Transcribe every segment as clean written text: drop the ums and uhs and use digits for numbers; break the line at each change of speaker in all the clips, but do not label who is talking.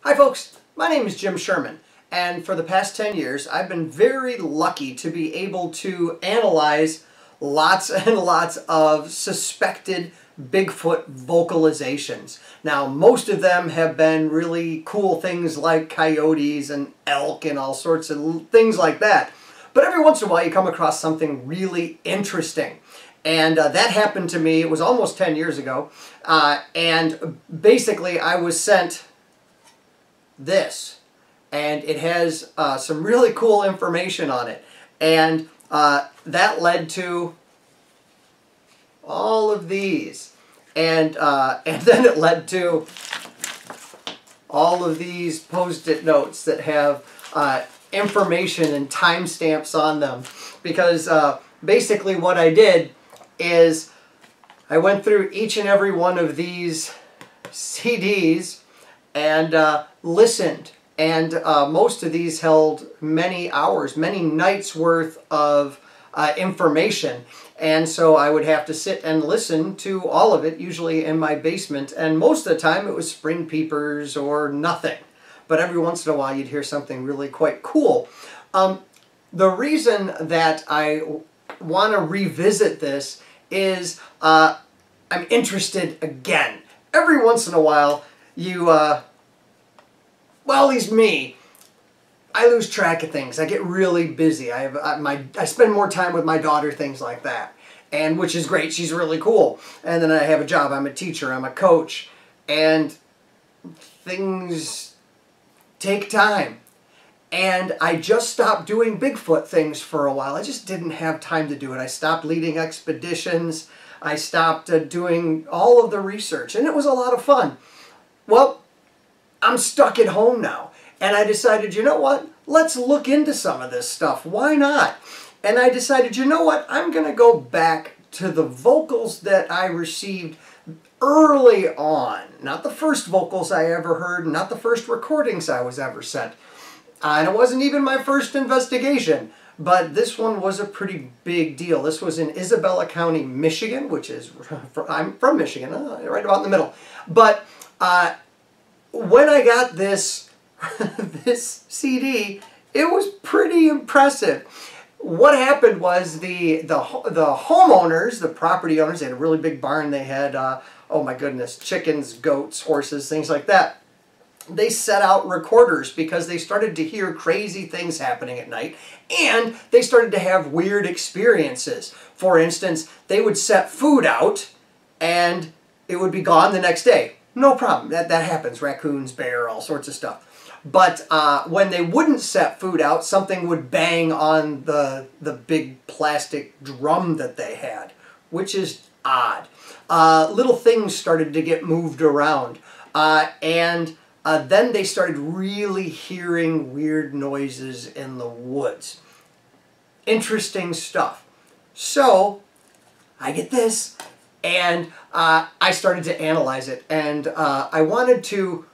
Hi folks, my name is Jim Sherman, and for the past 10 years I've been very lucky to be able to analyze lots and lots of suspected Bigfoot vocalizations. Now, most of them have been really cool things like coyotes and elk and all sorts of things like that. But every once in a while you come across something really interesting. And that happened to me. It was almost 10 years ago. And basically I was sent this, and it has some really cool information on it, and that led to all of these, and then it led to all of these post-it notes that have information and timestamps on them, because basically what I did is I went through each and every one of these CDs and listened, and most of these held many hours, many nights worth of information, and so I would have to sit and listen to all of it, usually in my basement, and most of the time it was spring peepers or nothing, but every once in a while you'd hear something really quite cool. The reason that I want to revisit this is I'm interested again. Every once in a while you, well, at least me, I lose track of things. I get really busy. I spend more time with my daughter, things like that, and which is great. She's really cool. And then I have a job. I'm a teacher. I'm a coach, and things take time. And I just stopped doing Bigfoot things for a while. I just didn't have time to do it. I stopped leading expeditions. I stopped doing all of the research, and it was a lot of fun. Well, I'm stuck at home now, and I decided, you know what? Let's look into some of this stuff. Why not? And I decided, you know what? I'm going to go back to the vocals that I received early on. Not the first vocals I ever heard, not the first recordings I was ever sent. And it wasn't even my first investigation, but this one was a pretty big deal. This was in Isabella County, Michigan, which is, I'm from Michigan, right about in the middle. But when I got this this CD, it was pretty impressive. What happened was the homeowners, the property owners, they had a really big barn. They had, oh my goodness, chickens, goats, horses, things like that. They set out recorders because they started to hear crazy things happening at night, and they started to have weird experiences. For instance, they would set food out and it would be gone the next day. No problem. That happens. Raccoons, bear, all sorts of stuff. But when they wouldn't set food out, something would bang on the big plastic drum that they had, which is odd. Little things started to get moved around. And then they started really hearing weird noises in the woods. Interesting stuff. So, I get this, and I started to analyze it, and I wanted to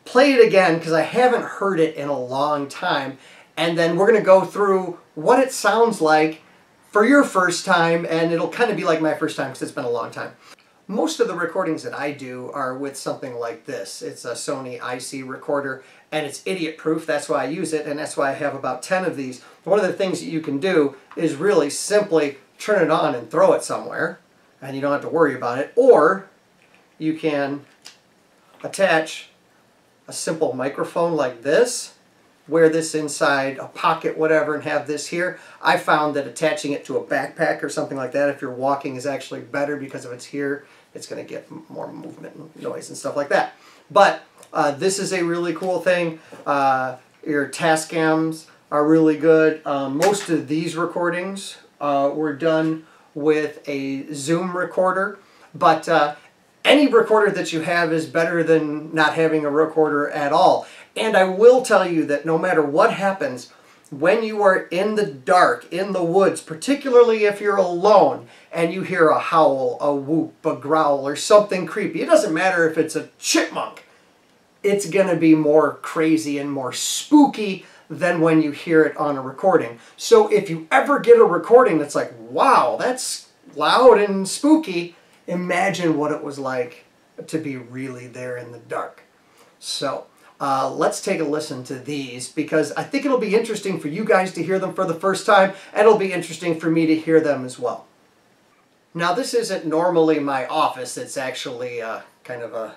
play it again because I haven't heard it in a long time, and then we're going to go through what it sounds like for your first time, and it'll kind of be like my first time because it's been a long time. Most of the recordings that I do are with something like this. It's a Sony IC recorder, and it's idiot-proof. That's why I use it, and that's why I have about 10 of these. One of the things that you can do is really simply turn it on and throw it somewhere, and you don't have to worry about it. Or you can attach a simple microphone like this, wear this inside a pocket, whatever, and have this here. I found that attaching it to a backpack or something like that, if you're walking, is actually better because if it's here, it's going to get more movement and noise and stuff like that. But this is a really cool thing. Your Tascams are really good. Most of these recordings were done with a Zoom recorder, but any recorder that you have is better than not having a recorder at all. And I will tell you that no matter what happens, when you are in the dark, in the woods, particularly if you're alone and you hear a howl, a whoop, a growl, or something creepy, it doesn't matter if it's a chipmunk, it's going to be more crazy and more spooky than when you hear it on a recording. So if you ever get a recording that's like, wow, that's loud and spooky, imagine what it was like to be really there in the dark. So let's take a listen to these, because I think it'll be interesting for you guys to hear them for the first time, and it'll be interesting for me to hear them as well. Now, this isn't normally my office. It's actually kind of a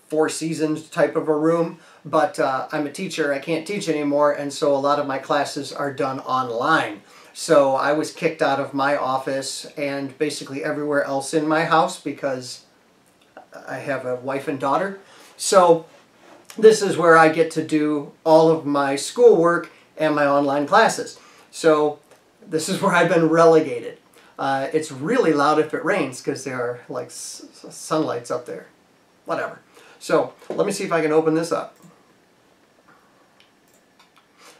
Four Seasons type of a room, but I'm a teacher. I can't teach anymore, and so a lot of my classes are done online. So I was kicked out of my office and basically everywhere else in my house because I have a wife and daughter. So this is where I get to do all of my schoolwork and my online classes. So this is where I've been relegated. It's really loud if it rains because there are like sunlights up there. Whatever. So let me see if I can open this up.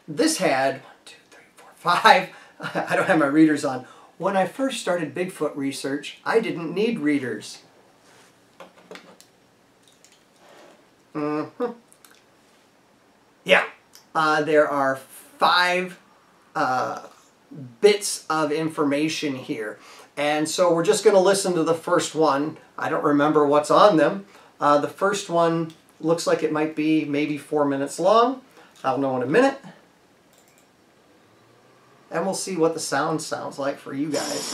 This had 1, 2, 3, 4, 5. I don't have my readers on. When I first started Bigfoot research, I didn't need readers. Yeah, there are 5 bits of information here. And so we're just going to listen to the first one. I don't remember what's on them. The first one looks like it might be maybe 4 minutes long. I'll know in a minute. And we'll see what the sound sounds like for you guys.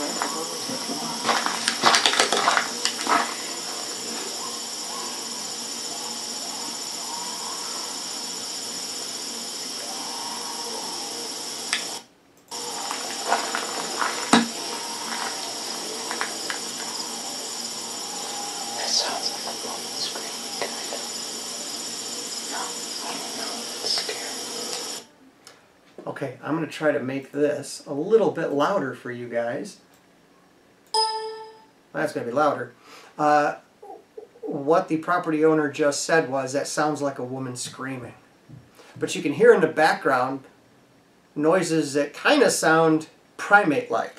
That sounds like a woman screaming, kind of. No, I don't know. It's scary.
Okay, I'm going to try to make this a little bit louder for you guys. That's going to be louder. What the property owner just said was, that sounds like a woman screaming. But you can hear in the background noises that kind of sound primate-like.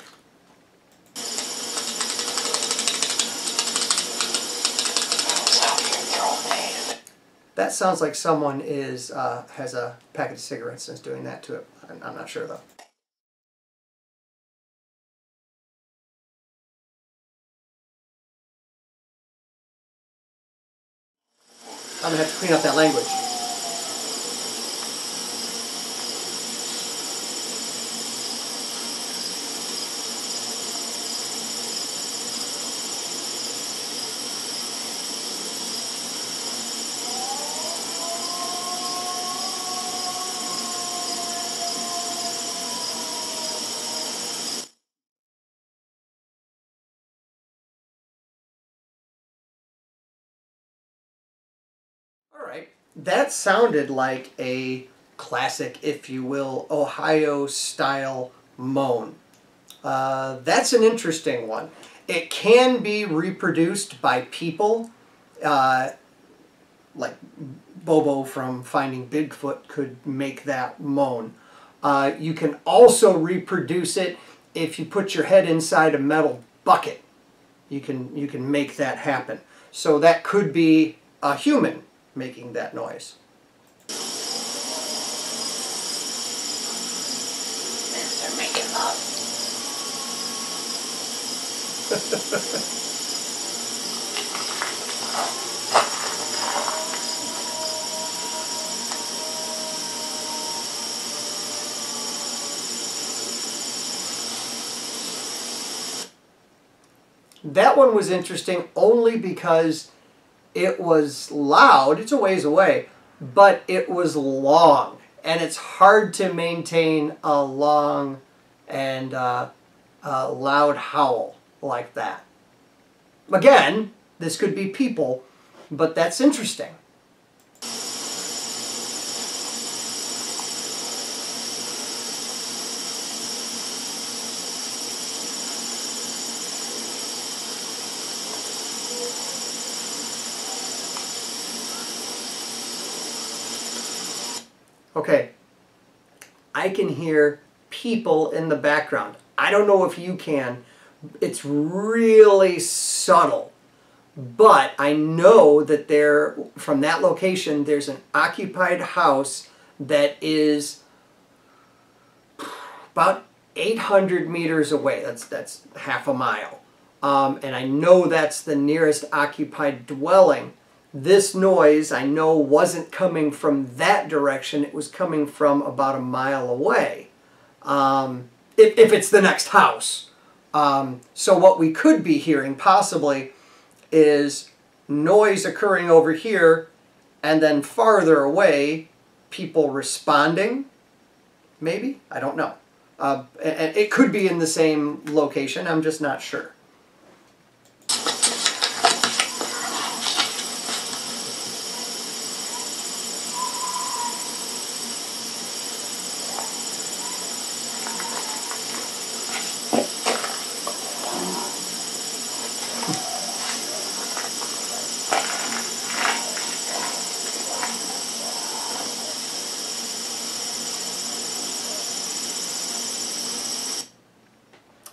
That sounds like someone has a packet of cigarettes and is doing that to it. I'm not sure though. I'm going to have to clean up that language. Alright, that sounded like a classic, if you will, Ohio-style moan. That's an interesting one. It can be reproduced by people, like Bobo from Finding Bigfoot could make that moan. You can also reproduce it if you put your head inside a metal bucket. You can make that happen. So that could be a human making that noise.
Maybe they're making love.
That one was interesting only because it was loud. It's a ways away, but it was long, and it's hard to maintain a long and loud howl like that. Again, this could be people, but that's interesting. Okay, I can hear people in the background. I don't know if you can. It's really subtle. But I know that from that location, there's an occupied house that is about 800 meters away. That's half a mile. And I know that's the nearest occupied dwelling. this noise I know wasn't coming from that direction. It was coming from about a mile away. If it's the next house. So what we could be hearing possibly is noise occurring over here, and then farther away, people responding. Maybe? I don't know. And it could be in the same location. I'm just not sure.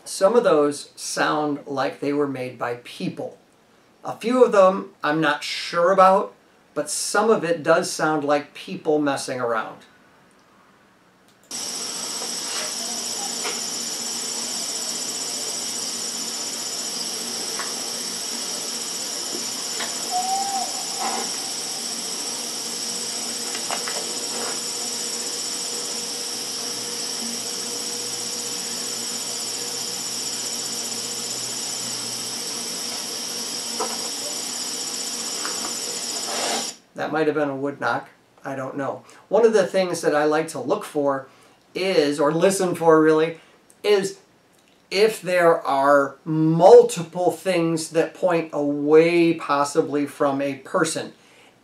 Some of those sound like they were made by people. A few of them I'm not sure about, but some of it does sound like people messing around. That might have been a wood knock. I don't know. One of the things that I like to look for is, or listen for really, is if there are multiple things that point away possibly from a person.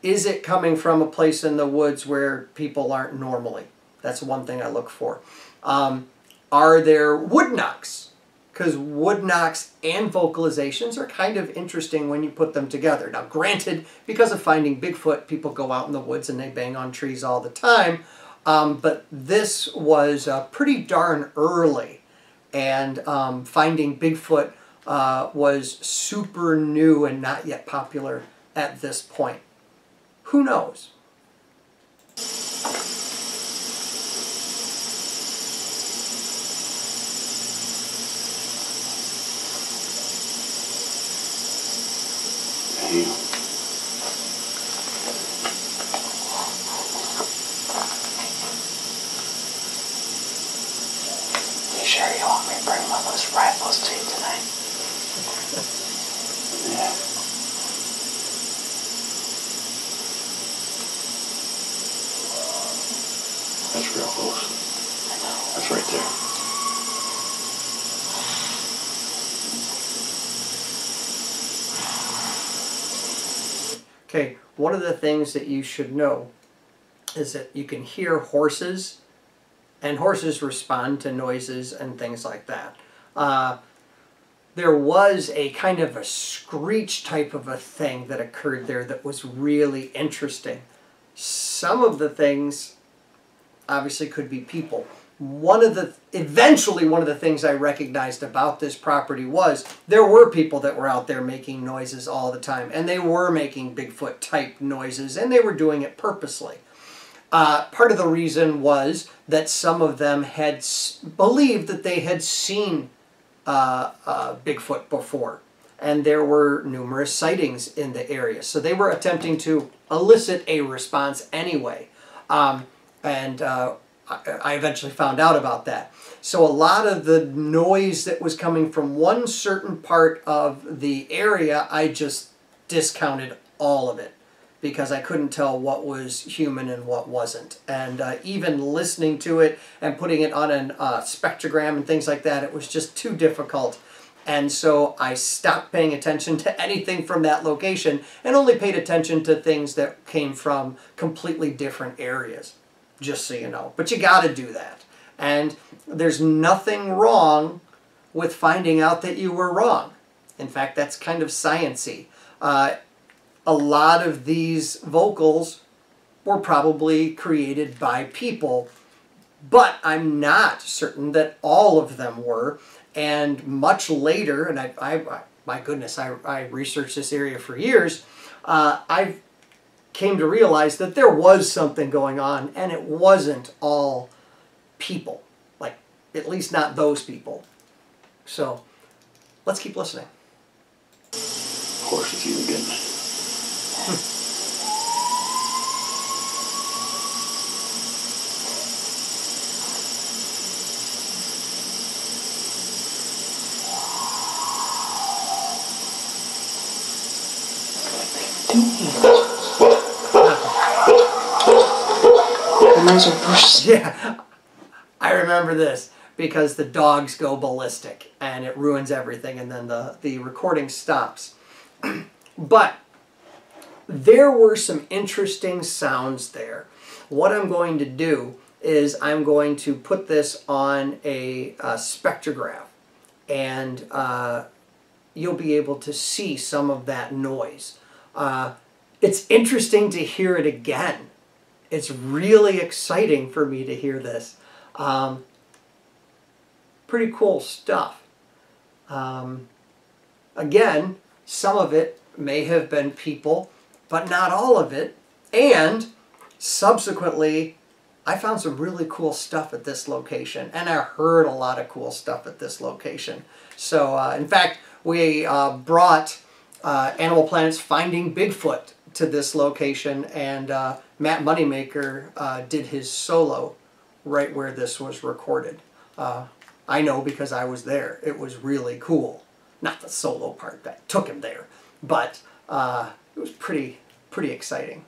Is it coming from a place in the woods where people aren't normally? That's one thing I look for. Are there wood knocks? Because wood knocks and vocalizations are kind of interesting when you put them together. Now granted, because of finding Bigfoot, people go out in the woods and they bang on trees all the time. But this was pretty darn early. And finding Bigfoot was super new and not yet popular at this point. Who knows?
Damn. You sure you want me to bring one of those rifles to you tonight? Yeah. That's real close. I know. That's right there.
Okay, one of the things that you should know is that you can hear horses, and horses respond to noises and things like that. There was a kind of a screech type of a thing that occurred there that was really interesting. Some of the things obviously could be people. Eventually one of the things I recognized about this property was there were people that were out there making noises all the time, and they were making Bigfoot type noises, and they were doing it purposely. Part of the reason was that some of them had believed that they had seen Bigfoot before, and there were numerous sightings in the area, so they were attempting to elicit a response anyway. I eventually found out about that. So a lot of the noise that was coming from one certain part of the area, I just discounted all of it because I couldn't tell what was human and what wasn't. And even listening to it and putting it on a spectrogram and things like that, it was just too difficult. And so I stopped paying attention to anything from that location and only paid attention to things that came from completely different areas. Just so you know. But you got to do that. And there's nothing wrong with finding out that you were wrong. In fact, that's kind of science-y. A lot of these vocals were probably created by people, but I'm not certain that all of them were. And much later, and my goodness, I researched this area for years, I've came to realize that there was something going on, and it wasn't all people. Like, at least not those people. So, let's keep listening.
Horses even getting it. might as well push.
Yeah, I remember this because the dogs go ballistic and it ruins everything, and then the recording stops. But there were some interesting sounds there. What I'm going to do is I'm going to put this on a spectrograph, and you'll be able to see some of that noise. It's interesting to hear it again. It's really exciting for me to hear this. Pretty cool stuff. Again, some of it may have been people, but not all of it. And subsequently, I found some really cool stuff at this location, and I heard a lot of cool stuff at this location. So, in fact, we brought Animal Planet's Finding Bigfoot to this location, and Matt Moneymaker did his solo right where this was recorded. I know because I was there. It was really cool. Not the solo part that took him there, but it was pretty exciting.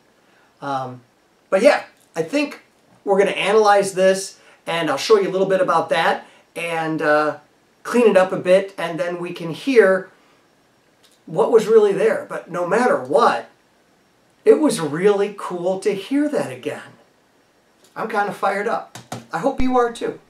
But yeah, I think we're going to analyze this, and I'll show you a little bit about that, and clean it up a bit, and then we can hear what was really there. But no matter what, it was really cool to hear that again. I'm kind of fired up. I hope you are too.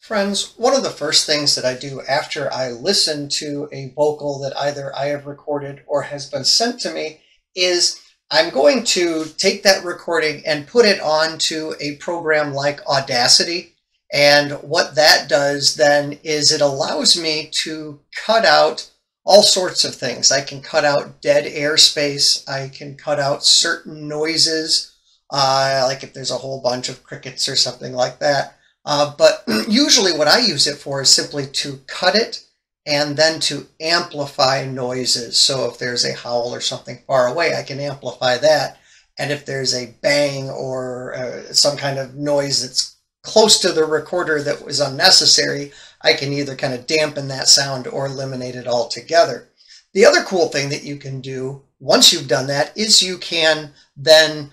Friends, one of the first things that I do after I listen to a vocal that either I have recorded or has been sent to me is I'm going to take that recording and put it onto a program like Audacity. And what that does then is it allows me to cut out all sorts of things. I can cut out dead airspace. I can cut out certain noises, like if there's a whole bunch of crickets or something like that. But usually what I use it for is simply to cut it and then to amplify noises. So if there's a howl or something far away, I can amplify that. And if there's a bang or some kind of noise that's close to the recorder that was unnecessary, I can either kind of dampen that sound or eliminate it altogether. The other cool thing that you can do once you've done that is you can then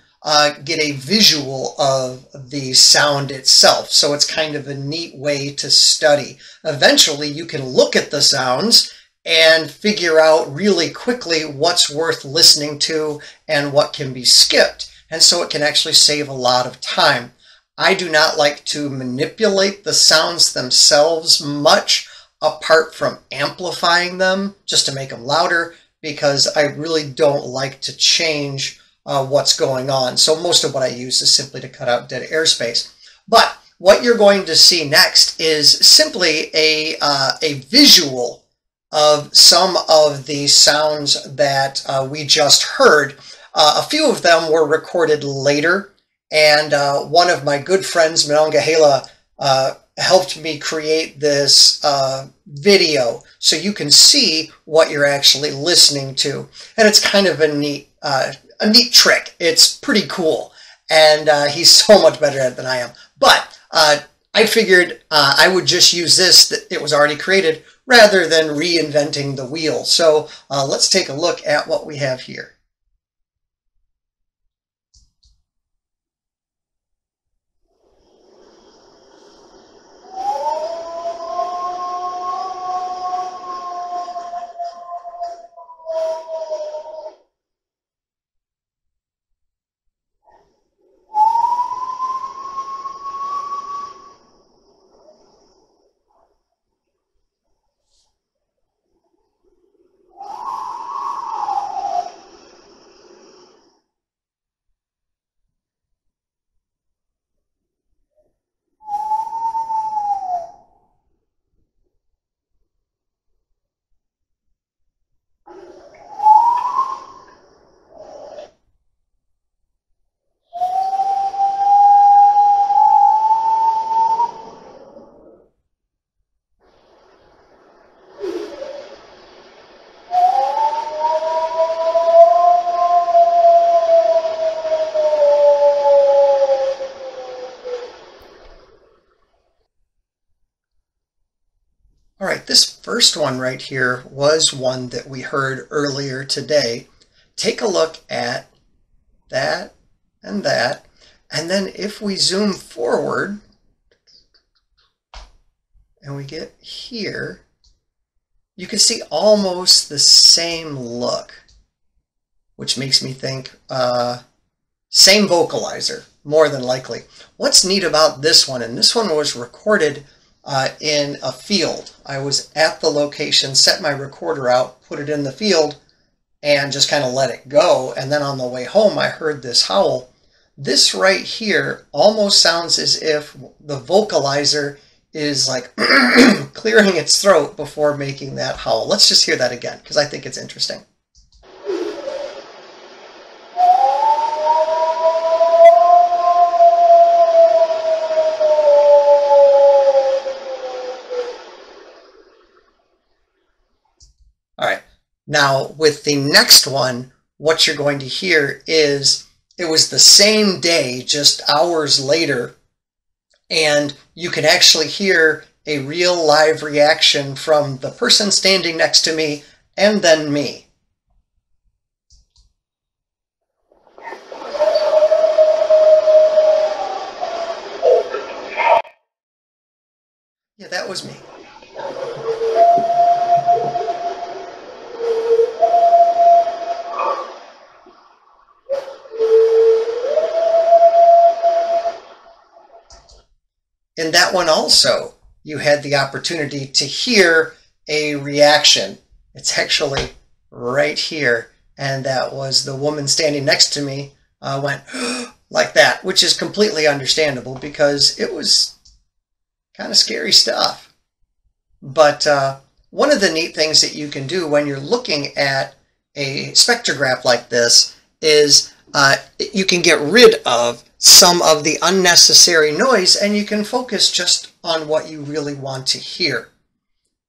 get a visual of the sound itself. So it's kind of a neat way to study. Eventually you can look at the sounds and figure out really quickly what's worth listening to and what can be skipped. And so it can actually save a lot of time. I do not like to manipulate the sounds themselves much apart from amplifying them just to make them louder, because I really don't like to change what's going on. So most of what I use is simply to cut out dead airspace. But what you're going to see next is simply a visual of some of the sounds that we just heard. A few of them were recorded later, and one of my good friends, Monongahela, helped me create this video so you can see what you're actually listening to. And it's kind of a neat trick. It's pretty cool, and he's so much better at it than I am. But I figured I would just use this, that it was already created, rather than reinventing the wheel. So let's take a look at what we have here. All right, this first one right here was one that we heard earlier today. Take a look at that and that. And then if we zoom forward and we get here, you can see almost the same look, which makes me think same vocalizer, more than likely. What's neat about this one, and this one was recorded in a field. I was at the location, set my recorder out, put it in the field, and just kind of let it go. And then on the way home, I heard this howl. This right here almost sounds as if the vocalizer is like clearing its throat before making that howl. Let's just hear that again, because I think it's interesting. All right, now with the next one, what you're going to hear is it was the same day, just hours later, and you can actually hear a real live reaction from the person standing next to me and then me. Yeah, that was me. In that one also, you had the opportunity to hear a reaction. It's actually right here, and that was the woman standing next to me went like that, which is completely understandable because it was kind of scary stuff. But one of the neat things that you can do when you're looking at a spectrograph like this is you can get rid of some of the unnecessary noise and you can focus just on what you really want to hear.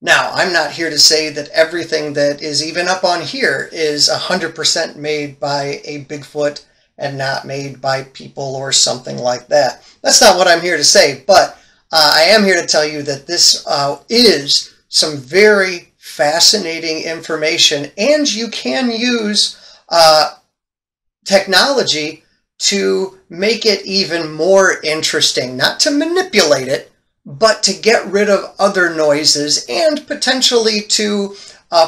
Now, I'm not here to say that everything that is even up on here is 100% made by a Bigfoot and not made by people or something like that. That's not what I'm here to say, but I am here to tell you that this is some very fascinating information, and you can use technology to make it even more interesting, not to manipulate it, but to get rid of other noises and potentially to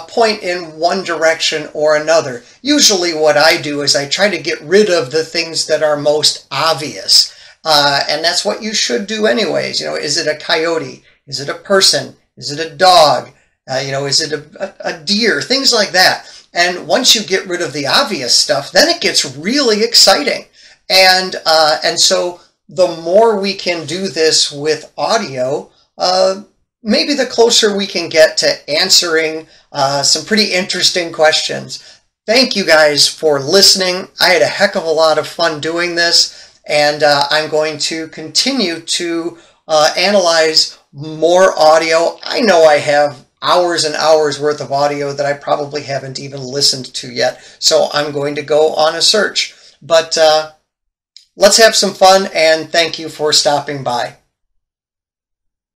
point in one direction or another. Usually what I do is I try to get rid of the things that are most obvious. And that's what you should do anyways. You know, is it a coyote? Is it a person? Is it a dog? You know, is it a deer? Things like that. And once you get rid of the obvious stuff, then it gets really exciting. And so the more we can do this with audio, maybe the closer we can get to answering some pretty interesting questions. Thank you guys for listening. I had a heck of a lot of fun doing this, and I'm going to continue to analyze more audio. I know I have hours and hours worth of audio that I probably haven't even listened to yet, so I'm going to go on a search. But let's have some fun, and thank you for stopping by.